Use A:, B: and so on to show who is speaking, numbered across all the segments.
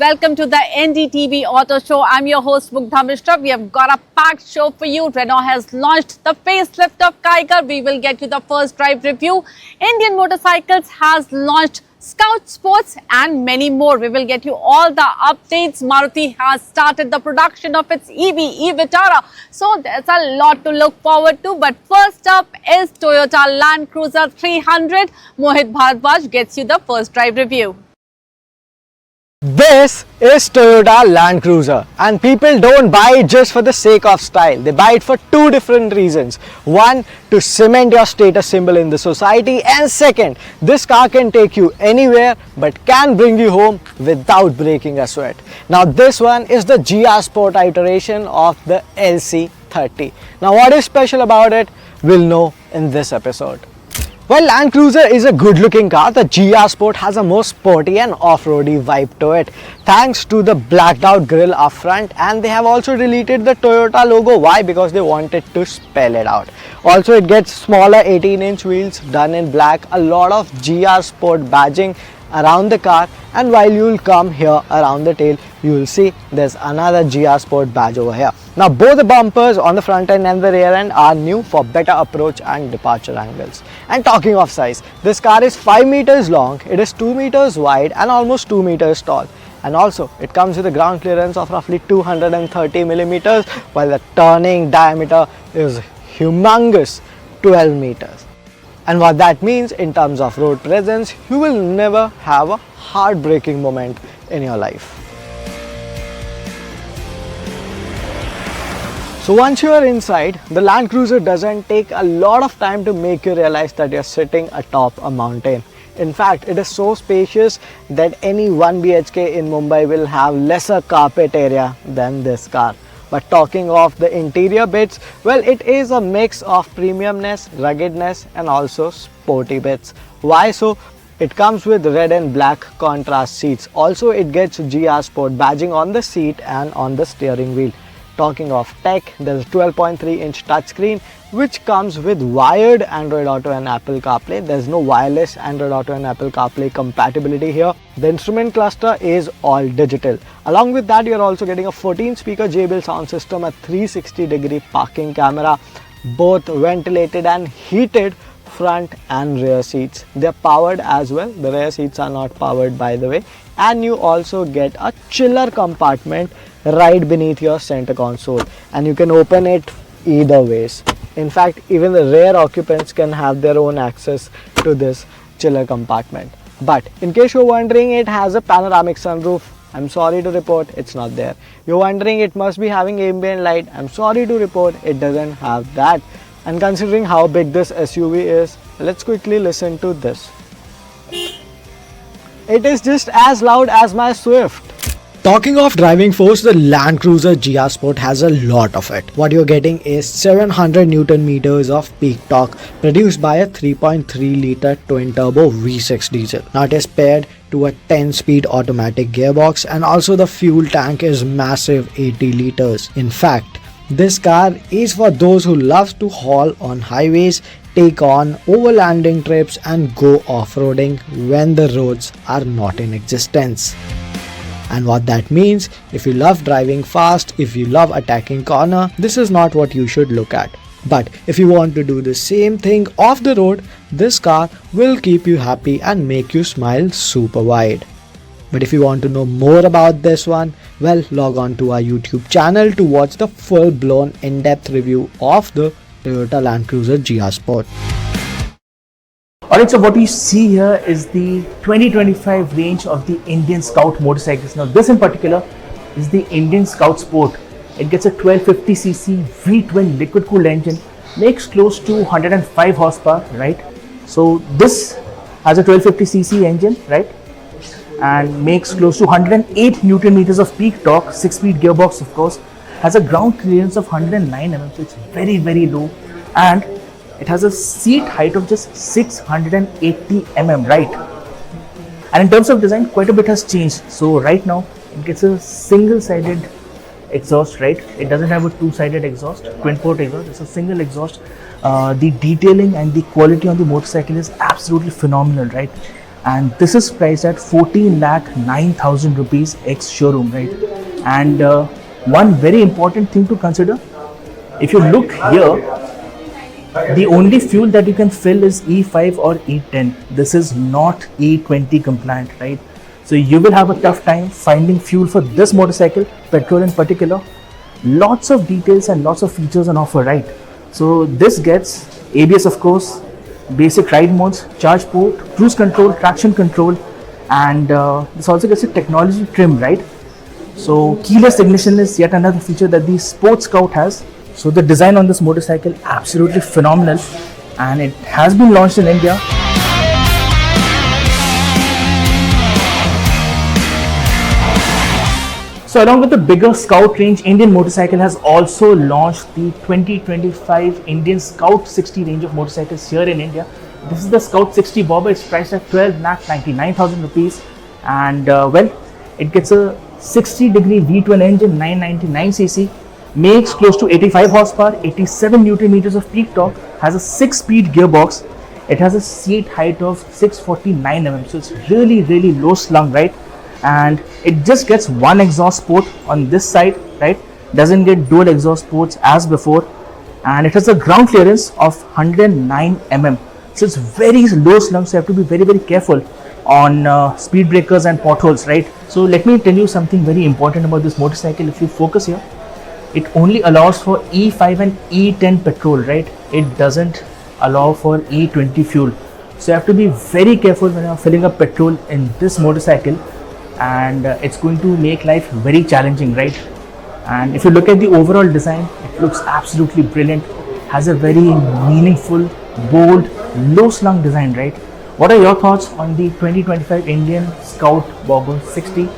A: welcome to the NDTV Auto Show. I'm your host Mugdha Mishra. We have got a packed show for you. Renault has launched the facelift of Kiger. We will get you the first drive review. Indian Motorcycles has launched Scout Sports and many more. We will get you all the updates. Maruti has started the production of its EV, e-Vitara. So there's a lot to look forward to. But first up is Toyota Land Cruiser 300. Mohit Bharadwaj gets you the first drive review.
B: This is Toyota Land Cruiser, and people don't buy it just for the sake of style. They buy it for two different reasons. One, to cement your status symbol in the society, and second, this car can take you anywhere but can bring you home without breaking a sweat. Now this one is the GR Sport iteration of the LC30. Now what is special about it, we'll know in this episode. While Land Cruiser is a good looking car, the GR Sport has a more sporty and off-roady vibe to it, thanks to the blacked out grille up front, and they have also deleted the Toyota logo. Why? Because they wanted to spell it out. Also, it gets smaller 18-inch wheels done in black, a lot of GR Sport badging around the car, and while you will come here around the tail, you will see there's another GR Sport badge over here. Now both the bumpers on the front end and the rear end are new for better approach and departure angles. And talking of size, this car is 5 meters long, it is 2 meters wide and almost 2 meters tall. And also it comes with a ground clearance of roughly 230 millimeters, while the turning diameter is humongous, 12 meters. And what that means in terms of road presence, you will never have a heartbreaking moment in your life. So once you are inside, the Land Cruiser doesn't take a lot of time to make you realize that you're sitting atop a mountain. In fact, it is so spacious that any 1 BHK in Mumbai will have lesser carpet area than this car. But talking of the interior bits, well, it is a mix of premiumness, ruggedness and also sporty bits. Why so? It comes with red and black contrast seats. Also, it gets GR Sport badging on the seat and on the steering wheel. Talking of tech, there's a 12.3-inch touchscreen which comes with wired Android Auto and Apple CarPlay. There's no wireless Android Auto and Apple CarPlay compatibility here. The instrument cluster is all digital. Along with that, you're also getting a 14-speaker JBL sound system, a 360-degree parking camera, both ventilated and heated front and rear seats. They're powered as well. The rear seats are not powered, by the way. And you also get a chiller compartment right beneath your center console, and you can open it either ways. In fact, even the rear occupants can have their own access to this chiller compartment. But in case you're wondering, it has a panoramic sunroof. I'm sorry to report it's not there. You're wondering it must be having ambient light. I'm sorry to report it doesn't have that. And considering how big this SUV is, let's quickly listen to this. It is just as loud as my Swift. Talking of driving force, the Land Cruiser GR Sport has a lot of it. What you're getting is 700 Newton meters of peak torque produced by a 3.3 litre twin turbo V6 diesel. Now it is paired to a 10-speed automatic gearbox, and also the fuel tank is massive, 80 liters. In fact, this car is for those who love to haul on highways, take on overlanding trips and go off-roading when the roads are not in existence. And what that means, if you love driving fast, if you love attacking corner, this is not what you should look at. But if you want to do the same thing off the road, this car will keep you happy and make you smile super wide. But if you want to know more about this one, well, log on to our YouTube channel to watch the full-blown in-depth review of the Toyota Land Cruiser GR Sport.
C: Alright, so what you see here is the 2025 range of the Indian Scout motorcycles. Now this in particular is the Indian Scout Sport. It gets a 1250cc V-twin liquid cooled engine, makes close to 105 horsepower, right? So this has a 1250cc engine, right? And makes close to 108 Newton meters of peak torque, 6-speed gearbox of course, has a ground clearance of 109 mm, so it's very, very low. And it has a seat height of just 680 mm, right? And in terms of design, quite a bit has changed. So right now, it gets a single-sided exhaust, right? It doesn't have a two-sided exhaust, twin-port exhaust. It's a single exhaust. The detailing and the quality on the motorcycle is absolutely phenomenal, right? and this is priced at 14,09,000 rupees ex showroom, right? And one very important thing to consider, if you look here, the only fuel that you can fill is E5 or E10. This is not E20 compliant, right? So you will have a tough time finding fuel for this motorcycle, petrol in particular. Lots of details and lots of features on offer, right? So this gets ABS, of course, basic ride modes, charge port, cruise control, traction control, and this also gets a technology trim, right? So keyless ignition is yet another feature that the Sports Scout has. So the design on this motorcycle absolutely phenomenal, and it has been launched in India. So along with the bigger Scout range, Indian Motorcycle has also launched the 2025 Indian Scout 60 range of motorcycles here in India. This is the Scout 60 Bobber. It's priced at 12,99,000 rupees, and well, it gets a 60-degree V12 engine, 999cc, makes close to 85 horsepower, 87 Newton meters of peak torque, has a 6-speed gearbox. It has a seat height of 649 mm, so it's really low slung, right? And it just gets one exhaust port on this side, right? Doesn't get dual exhaust ports as before, and it has a ground clearance of 109 mm, so it's very low slung, so you have to be very careful on speed breakers and potholes, right? So let me tell you something very important about this motorcycle. If you focus here, it only allows for E5 and E10 petrol, right? It doesn't allow for E20 fuel, so you have to be very careful when you're filling up petrol in this motorcycle, and it's going to make life very challenging, right? And if you look at the overall design, it looks absolutely brilliant, has a very meaningful, bold, low slung design, right? What are your thoughts on the 2025 Indian Scout Bobber 60?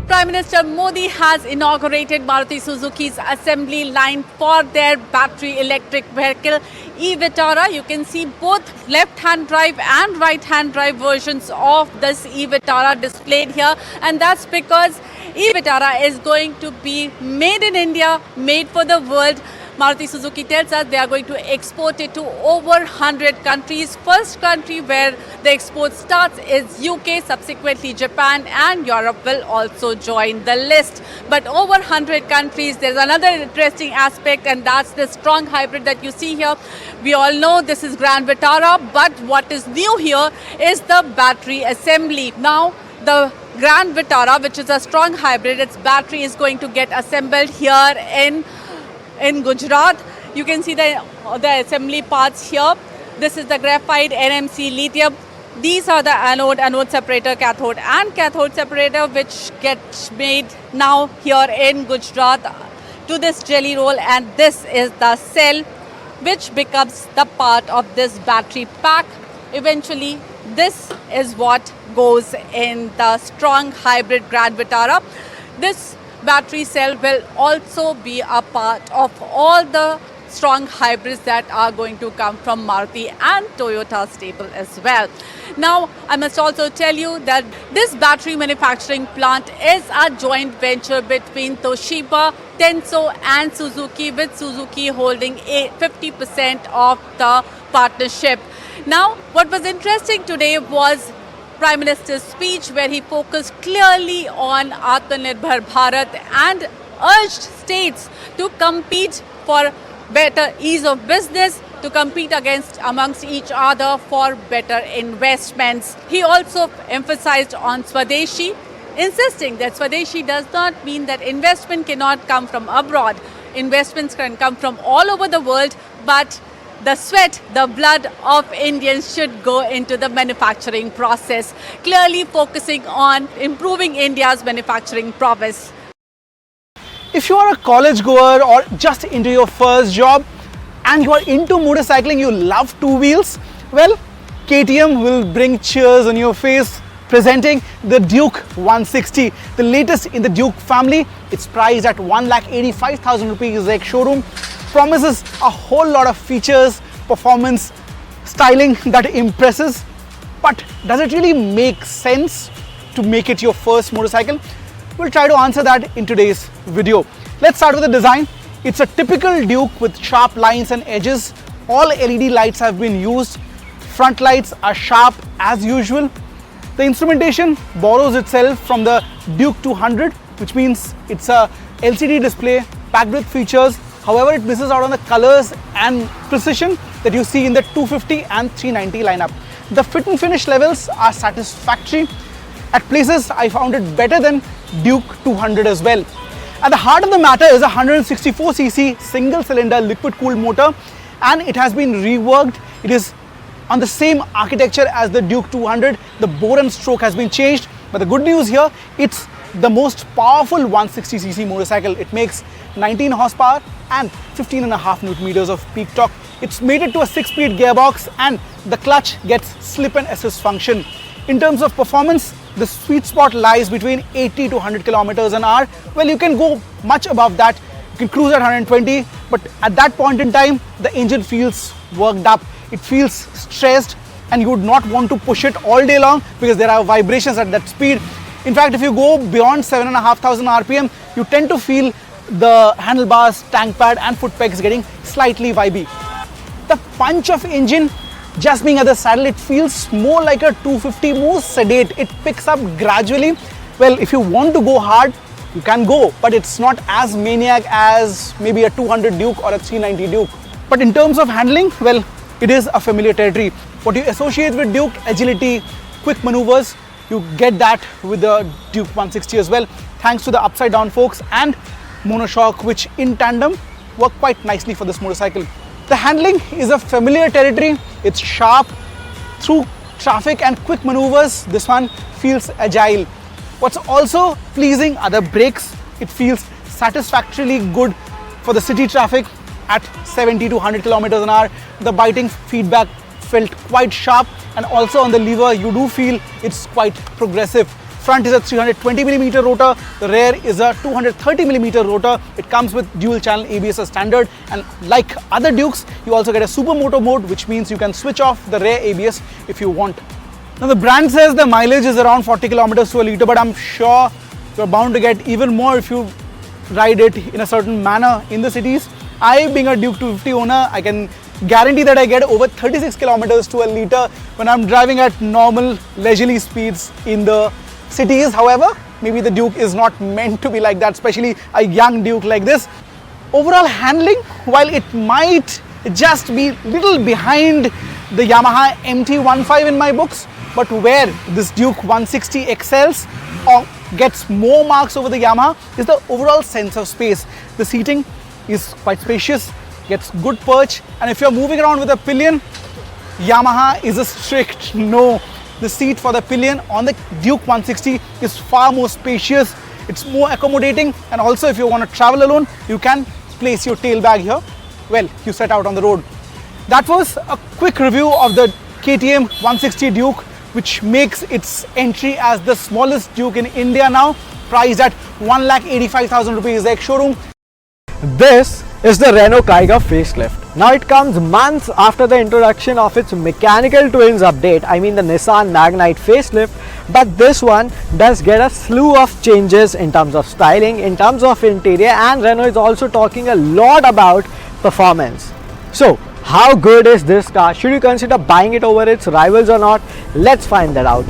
A: Prime Minister Modi has inaugurated Maruti Suzuki's assembly line for their battery electric vehicle e-Vitara. You can see both left-hand drive and right-hand drive versions of this e-Vitara displayed here, and that's because e-Vitara is going to be made in India, made for the world. Maruti Suzuki tells us they are going to export it to over 100 countries. First country where the export starts is UK, subsequently Japan, and Europe will also join the list. But over 100 countries, there's another interesting aspect, and that's the strong hybrid that you see here. We all know this is Grand Vitara, but what is new here is the battery assembly. Now, the Grand Vitara, which is a strong hybrid, its battery is going to get assembled here in Gujarat. You can see the assembly parts here. This is the graphite NMC lithium. These are the anode separator, cathode and cathode separator, which gets made now here in Gujarat to this jelly roll, and this is the cell which becomes the part of this battery pack. Eventually, this is what goes in the strong hybrid Grand Vitara. This battery cell will also be a part of all the strong hybrids that are going to come from Maruti and Toyota stable as well. Now, I must also tell you that this battery manufacturing plant is a joint venture between Toshiba, Tenso and Suzuki, with Suzuki holding 50% of the partnership. Now, what was interesting today was Prime Minister's speech, where he focused clearly on Atmanirbhar Bharat and urged states to compete for better ease of business, to compete amongst each other for better investments. He also emphasized on Swadeshi, insisting that Swadeshi does not mean that investment cannot come from abroad. Investments can come from all over the world, but the sweat, the blood of Indians should go into the manufacturing process, clearly focusing on improving India's manufacturing prowess.
B: If you are a college goer or just into your first job and you are into motorcycling, you love two wheels, well, KTM will bring cheers on your face presenting the Duke 160, the latest in the Duke family. It's priced at 1,85,000 rupees ex showroom. Promises a whole lot of features, performance, styling that impresses.
D: But does it really make sense to make it your first motorcycle? We'll try to answer that in today's video. Let's start with the design. It's a typical Duke with sharp lines and edges. All LED lights have been used. Front lights are sharp as usual. The instrumentation borrows itself from the Duke 200, which means it's a LCD display packed with features. However, it misses out on the colors and precision that you see in the 250 and 390 lineup. The fit and finish levels are satisfactory. At places, I found it better than Duke 200 as well. At the heart of the matter is a 164cc single-cylinder liquid-cooled motor, and it has been reworked. It is on the same architecture as the Duke 200. The bore and stroke has been changed, but the good news here, it's the most powerful 160cc motorcycle. It makes 19 horsepower and 15.5 Newton meters of peak torque. It's mated to a 6-speed gearbox, and the clutch gets slip and assist function. In terms of performance, the sweet spot lies between 80 to 100 kilometers an hour. Well, you can go much above that. You can cruise at 120, but at that point in time, the engine feels worked up. It feels stressed, and you would not want to push it all day long because there are vibrations at that speed. In fact, if you go beyond 7,500 RPM, you tend to feel the handlebars, tank pad and foot pegs getting slightly vibey. The punch of engine, just being at the saddle, it feels more like a 250, more sedate. It picks up gradually. Well, if you want to go hard, you can go, but it's not as maniac as maybe a 200 Duke or a 390 Duke. But in terms of handling, well, it is a familiar territory. What you associate with Duke, agility, quick maneuvers, you get that with the Duke 160 as well, thanks to the upside down forks and monoshock, which in tandem work quite nicely for this motorcycle. The handling is a familiar territory. It's sharp through traffic and quick maneuvers. This one feels agile. What's also pleasing are the brakes. It feels satisfactorily good for the city traffic at 70 to 100 kilometers an hour. The biting feedback felt quite sharp, and also on the lever you do feel it's quite progressive. Front is a 320mm rotor, the rear is a 230mm rotor. It comes with dual channel ABS as standard, and like other Dukes, you also get a supermoto mode, which means you can switch off the rear ABS if you want. Now the brand says the mileage is around 40 kilometers to a litre, but I'm sure you're bound to get even more if you ride it in a certain manner in the cities. I, being a Duke 250 owner, I can guarantee that I get over 36 kilometers to a litre when I'm driving at normal leisurely speeds in the cities. However, maybe the Duke is not meant to be like that, especially a young Duke like this. Overall handling, while it might just be little behind the Yamaha MT-15 in my books, but where this Duke 160 excels or gets more marks over the Yamaha is the overall sense of space. The seating is quite spacious, gets good perch, and if you're moving around with a pillion, Yamaha is a strict no. The seat for the pillion on the Duke 160 is far more spacious, it's more accommodating, and also if you want to travel alone, you can place your tail bag here. Well, you set out on the road. That was a quick review of the KTM 160 Duke, which makes its entry as the smallest Duke in India now, priced at 1,85,000 rupees ex-showroom.
B: This is the Renault Kiger Facelift. Now it comes months after the introduction of its mechanical twins update, I mean the Nissan Magnite facelift, but this one does get a slew of changes in terms of styling, in terms of interior, and Renault is also talking a lot about performance. So how good is this car? Should you consider buying it over its rivals or not? Let's find that out.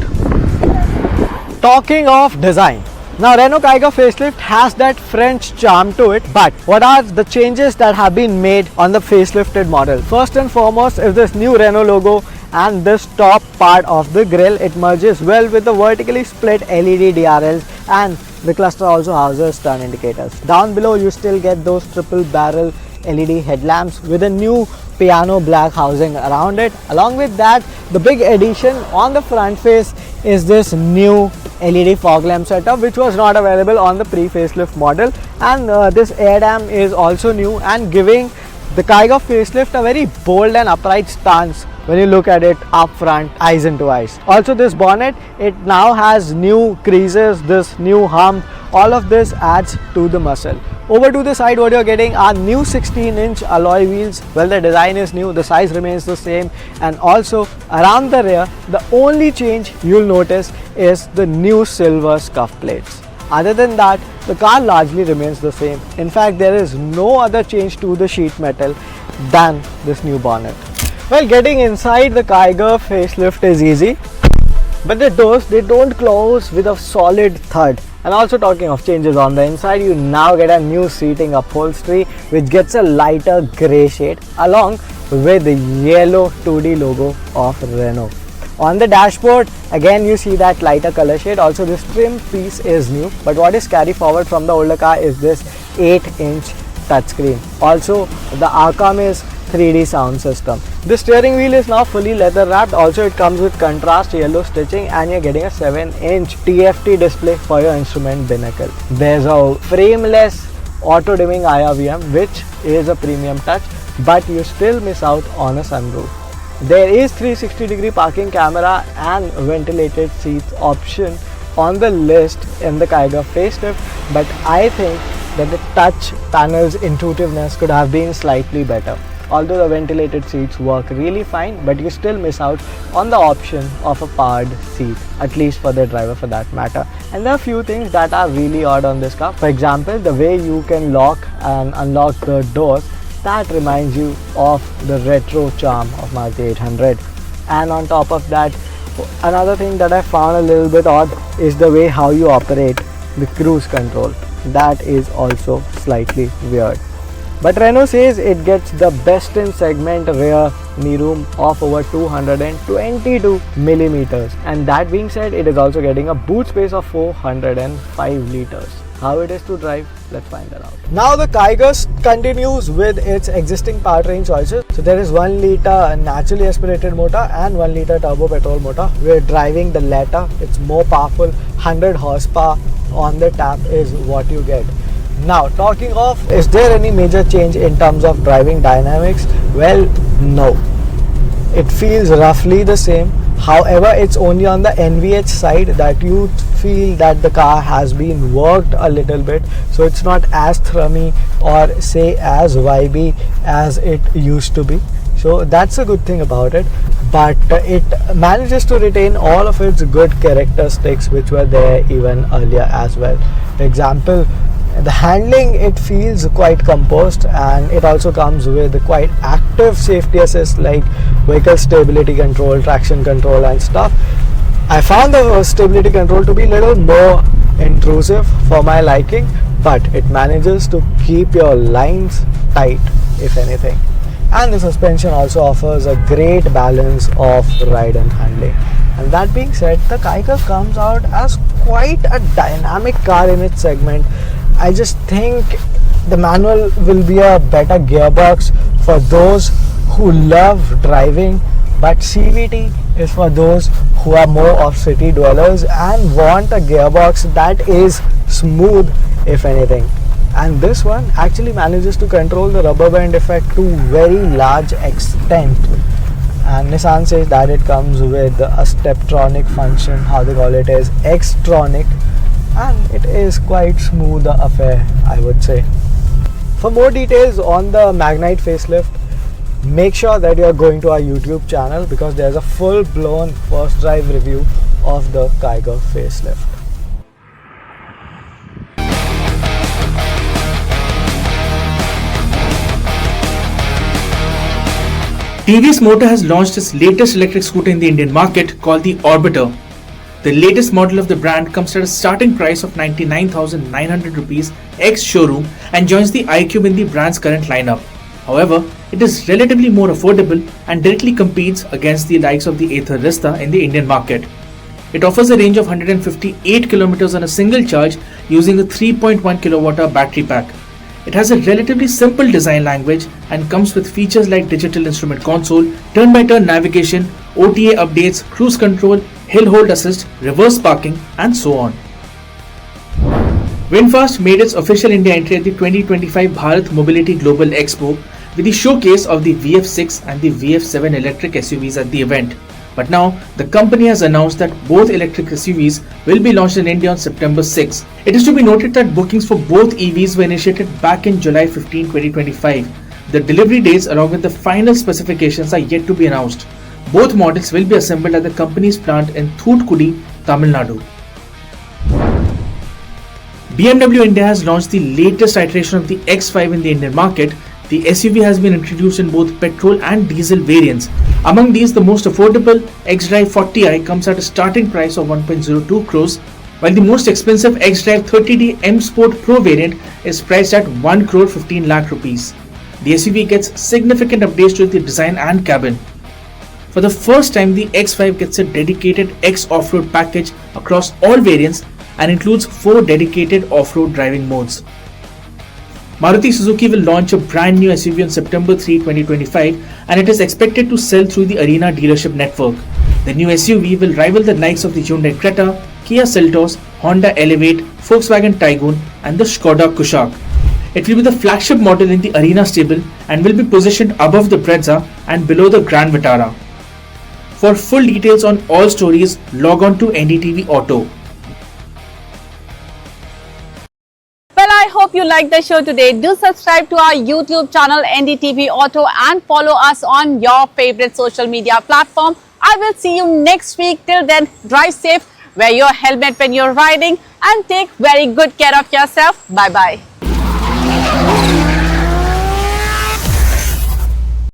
B: Talking of design, now Renault Kiger Facelift has that French charm to it, but what are the changes that have been made on the facelifted model? First and foremost is this new Renault logo, and this top part of the grille, it merges well with the vertically split LED DRLs, and the cluster also houses turn indicators. Down below you still get those triple barrel LED headlamps with a new piano black housing around it. Along with that, the big addition on the front face is this new LED fog lamp setup, which was not available on the pre-facelift model, and this air dam is also new and giving the Kiger Facelift a very bold and upright stance when you look at it up front, eyes into eyes. Also this bonnet, it now has new creases, this new hump, all of this adds to the muscle. Over to the side, what you're getting are new 16-inch alloy wheels. Well, the design is new, the size remains the same, and also around the rear, the only change you'll notice is the new silver scuff plates. Other than that, the car largely remains the same. In fact, there is no other change to the sheet metal than this new bonnet. Well, getting inside the Kiger facelift is easy, but the doors, they don't close with a solid thud. And also, talking of changes on the inside, you now get a new seating upholstery which gets a lighter grey shade along with the yellow 2D logo of Renault. On the dashboard, again you see that lighter color shade. Also, this trim piece is new, but what is carry forward from the older car is this 8-inch touchscreen. Also, the Arcam is 3D sound system. The steering wheel is now fully leather wrapped. Also, it comes with contrast yellow stitching, and you're getting a 7-inch TFT display for your instrument binnacle. There's a frameless auto dimming IRVM, which is a premium touch, but you still miss out on a sunroof. There is 360-degree parking camera and ventilated seats option on the list in the Kiger facelift, but I think that the touch panel's intuitiveness could have been slightly better. Although the ventilated seats work really fine, but you still miss out on the option of a powered seat, at least for the driver for that matter. And there are a few things that are really odd on this car. For example, the way you can lock and unlock the doors, that reminds you of the retro charm of Maruti 800. And on top of that, another thing that I found a little bit odd is the way how you operate the cruise control. That is also slightly weird. But Renault says it gets the best in segment rear knee room of over 222 millimeters. And that being said, it is also getting a boot space of 405 liters. How it is to drive, let's find that out. Now the Kiger continues with its existing powertrain choices. So there is 1 liter naturally aspirated motor and 1 liter turbo petrol motor. We're driving the latter. It's more powerful, 100 horsepower on the tap is what you get. Now, talking of, is there any major change in terms of driving dynamics? Well, no. It feels roughly the same. However, it's only on the NVH side that you feel that the car has been worked a little bit. So it's not as thrummy or say as vibey as it used to be. So that's a good thing about it. But it manages to retain all of its good characteristics which were there even earlier as well. For example, the handling, it feels quite composed, and it also comes with quite active safety assist like vehicle stability control, traction control and stuff. I found the stability control to be a little more intrusive for my liking, but it manages to keep your lines tight if anything. And the suspension also offers a great balance of ride and handling. And that being said, the Kiger comes out as quite a dynamic car in its segment. I just think the manual will be a better gearbox for those who love driving, but CVT is for those who are more of city dwellers and want a gearbox that is smooth if anything. And this one actually manages to control the rubber band effect to very large extent. And Nissan says that it comes with a Steptronic function, how they call it is Xtronic, and it is quite smooth affair, I would say. For more details on the Magnite facelift, make sure that you are going to our YouTube channel because there's a full-blown first drive review of the Kiger facelift.
C: TVS Motor has launched its latest electric scooter in the Indian market called the Orbiter. The latest model of the brand comes at a starting price of 99,900 rupees ex-showroom and joins the iQube in the brand's current lineup. However, it is relatively more affordable and directly competes against the likes of the Ather Rista in the Indian market. It offers a range of 158 km on a single charge using a 3.1 kWh battery pack. It has a relatively simple design language and comes with features like digital instrument console, turn-by-turn navigation, OTA updates, cruise control, hill hold assist, reverse parking and so on. VinFast made its official India entry at the 2025 Bharat Mobility Global Expo with the showcase of the VF6 and the VF7 electric SUVs at the event. But now, the company has announced that both electric SUVs will be launched in India on September 6. It is to be noted that bookings for both EVs were initiated back in July 15, 2025. The delivery dates along with the final specifications are yet to be announced. Both models will be assembled at the company's plant in Thoothukudi, Tamil Nadu. BMW India has launched the latest iteration of the X5 in the Indian market. The SUV has been introduced in both petrol and diesel variants. Among these, the most affordable X-Drive 40i comes at a starting price of 1.02 crores, while the most expensive X-Drive 30D M Sport Pro variant is priced at 1 crore 15 lakh rupees. The SUV gets significant updates to the design and cabin. For the first time, the X5 gets a dedicated X off-road package across all variants and includes 4 dedicated off-road driving modes. Maruti Suzuki will launch a brand new SUV on September 3, 2025, and it is expected to sell through the Arena dealership network. The new SUV will rival the likes of the Hyundai Creta, Kia Seltos, Honda Elevate, Volkswagen Tiguan and the Skoda Kushaq. It will be the flagship model in the Arena stable and will be positioned above the Brezza and below the Grand Vitara. For full details on all stories, log on to NDTV Auto.
A: Well, I hope you liked the show today. Do subscribe to our YouTube channel NDTV Auto and follow us on your favorite social media platform. I will see you next week. Till then, drive safe, wear your helmet when you're riding and take very good care of yourself. Bye-bye.